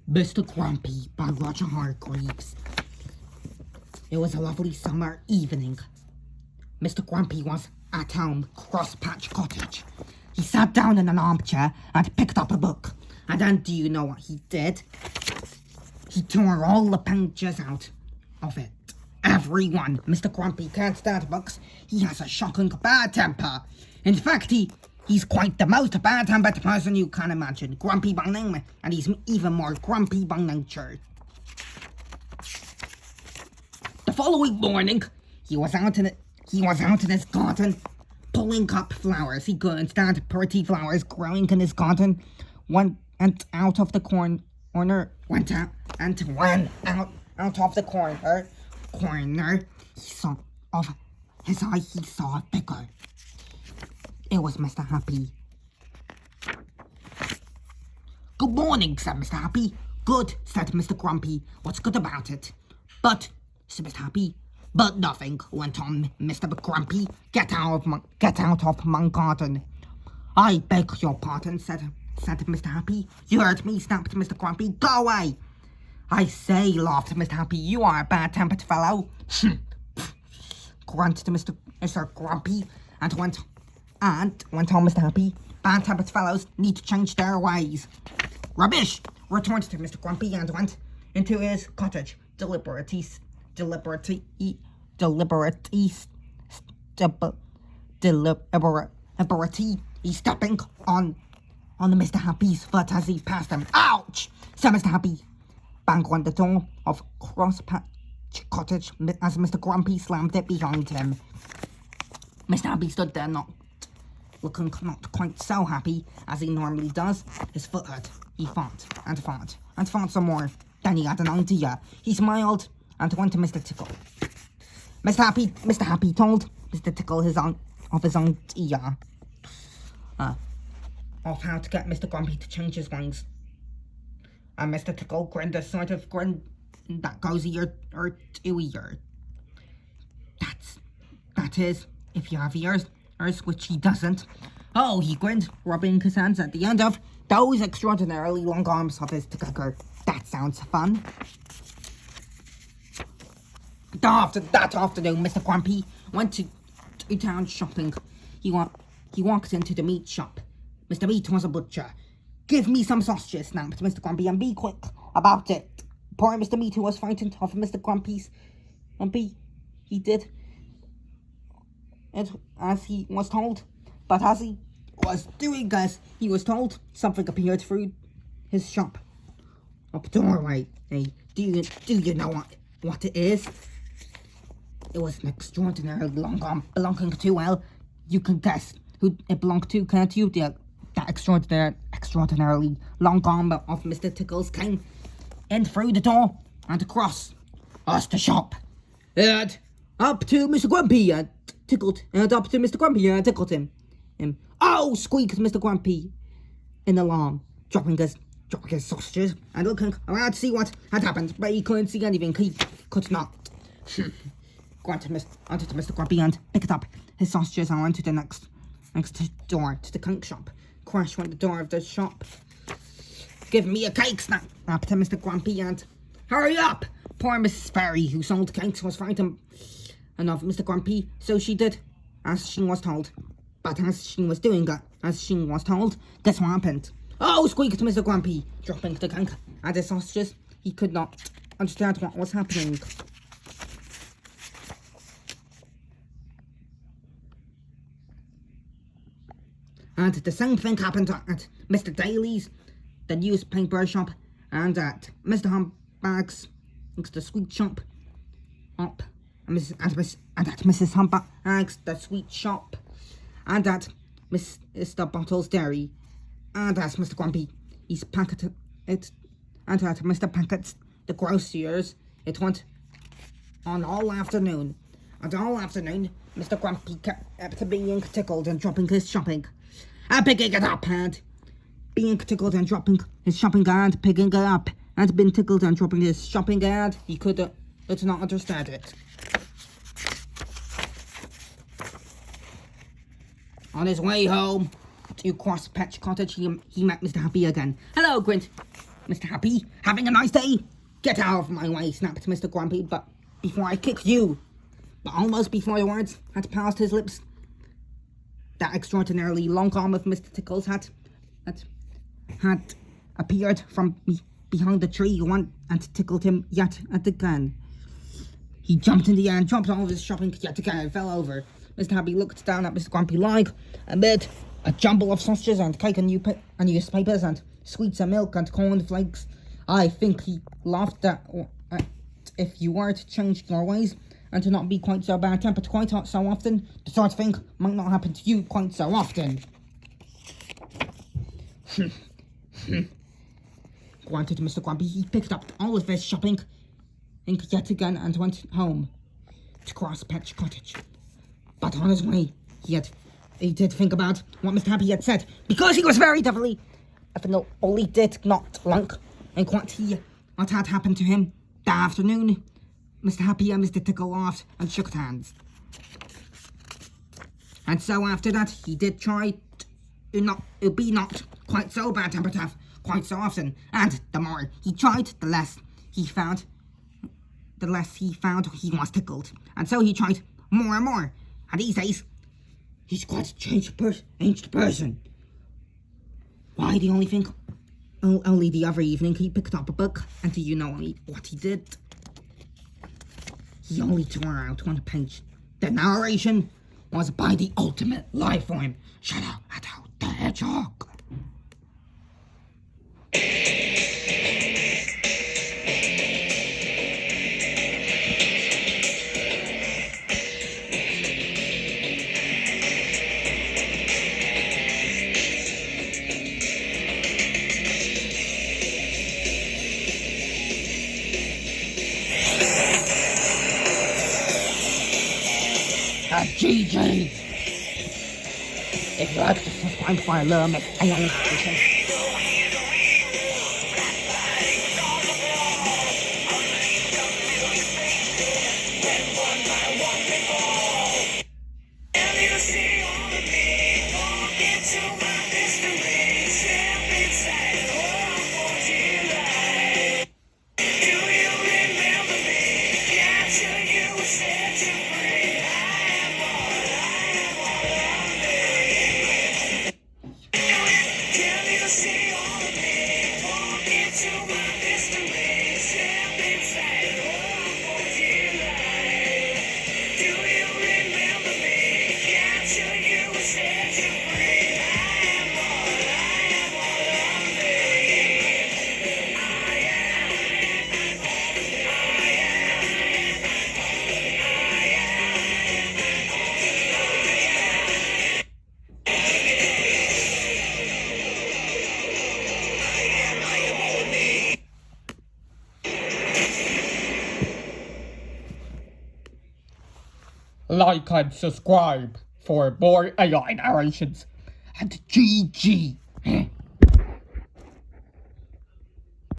Mr. Grumpy by Roger Hargreaves. It was a lovely summer evening. Mr. Grumpy was at home, Crosspatch Cottage. He sat down in an armchair and picked up a book. And then do you know what he did? He tore all the pages out of it. Every one. Mr. Grumpy can't stand books. He has a shocking bad temper. In fact, he's quite the most bad-tempered person you can imagine. Grumpy by name, and he's even more grumpy by nature. The following morning, he was out in his garden, pulling up flowers. He couldn't stand pretty flowers growing in his garden. Went out of the corner, he saw a figure. It was Mr. Happy. "Good morning," said Mr. Happy. "Good," said Mr. Grumpy. "What's good about it?" "But," said Mr. Happy. "But nothing," went on Mr. Grumpy. Get out of my garden." "I beg your pardon," said Mr. Happy. "You heard me," snapped Mr. Grumpy. "Go away." "I say," laughed Mr. Happy, "you are a bad-tempered fellow." Grunted Mr. Grumpy and went on Mr. Happy. "Bad-tempered fellows need to change their ways." "Rubbish!" retorted Mr. Grumpy and went into his cottage, deliberately stepping on Mr. Happy's foot as he passed him. "Ouch!" said Mr. Happy. Bang went the door of Crosspatch Cottage as Mr. Grumpy slammed it behind him. Mr. Happy stood there, looking not quite so happy as he normally does. His foot hurt. He thought and thought some more. Then he had an idea. He smiled and went to Mr. Tickle. Mr. Happy told Mr. Tickle his idea of how to get Mr. Grumpy to change his ways. And Mr. Tickle grinned a sort of grin that goes ear to ear. That is, if you have ears, which he doesn't. "Oh," he grinned, rubbing his hands at the end of those extraordinarily long arms of his together. "That sounds fun." That afternoon, Mr. Grumpy went to town shopping. He walked into the meat shop. Mr. Meat was a butcher. "Give me some sausages," snapped Mr. Grumpy, "and be quick about it." Poor Mr. Meat, who was frightened of Mr. Grumpy, he did it as he was told. But as he was doing as he was told, something appeared through his shop up doorway. Do you know what it is? It was an extraordinary long arm belonging to, well, you can guess who it belonged to, can't you? That extraordinarily long arm of Mr. Tickles came in through the door and across the shop. And up to Mr. Grumpy and tickled, and up to Mr. Grumpy and tickled him. "Oh!" squeaked Mr. Grumpy in alarm, dropping his sausages and looking around to see what had happened, but he couldn't see anything. He could not. Grunted Mr. Grumpy and picked up his sausages and went to the next door to the cake shop. Crash went the door of the shop. "Give me a cake," snapped Mr. Grumpy, and "Hurry up!" Poor Mrs. Fairy, who sold cakes, was frightened of Mr. Grumpy, so she did as she was told. But as she was doing as she was told, guess what happened? "Oh!" squeaked Mr. Grumpy, dropping the cake and his sausages. He could not understand what was happening. And the same thing happened at Mr. Daly's, the newspaper shop, and at Mr. Humpback's, the sweet shop, and at Mrs. Humpback's, the sweet shop, and at Mr. Bottle's dairy, and at Mr. Grumpy, his packet it, and at Mr. Packett's, the grocier's. It went on all afternoon, and all afternoon Mr. Grumpy kept being tickled and dropping his shopping. And picking it up, and being tickled and dropping his shopping, and picking it up, and being tickled and dropping his shopping, and he could not understand it. On his way home to Crosspatch Cottage, he met Mr. Happy again. "Hello," grinned Mr. Happy, having a nice day? Get out of my way, snapped Mr. Grumpy, but before I kick you. But almost before the words had passed his lips, that extraordinarily long arm of Mr. Tickles had appeared from behind the tree and tickled him yet again. He jumped in the air and dropped all of his shopping yet again and fell over. Mr. Happy looked down at Mr. Grumpy lying amid a jumble of sausages and cake and newspapers and sweets and milk and cornflakes. I think he laughed at if you were to change your ways and to not be quite so bad-tempered quite so often, the sort of thing might not happen to you quite so often. Grunted Mr. Grumpy. He picked up all of his shopping yet again and went home to Cross Patch Cottage. But on his way, he did think about what Mr. Happy had said, because he was very definitely, only did not like what had happened to him that afternoon. Mr. Happy and Mr. Tickle laughed and shook hands. And so after that, he did try to be not quite so bad-tempered quite so often. And the more he tried, the less he found he was tickled. And so he tried more and more. And these days, he's quite a changed person. Why, the only thing? Only the other evening he picked up a book, and do you know what he did? He only tore out one page. The narration was by the ultimate life form, Shadow the Hedgehog. GG! If you like to subscribe for a little bit, I am Narration. Like and subscribe for more AI narrations. And GG.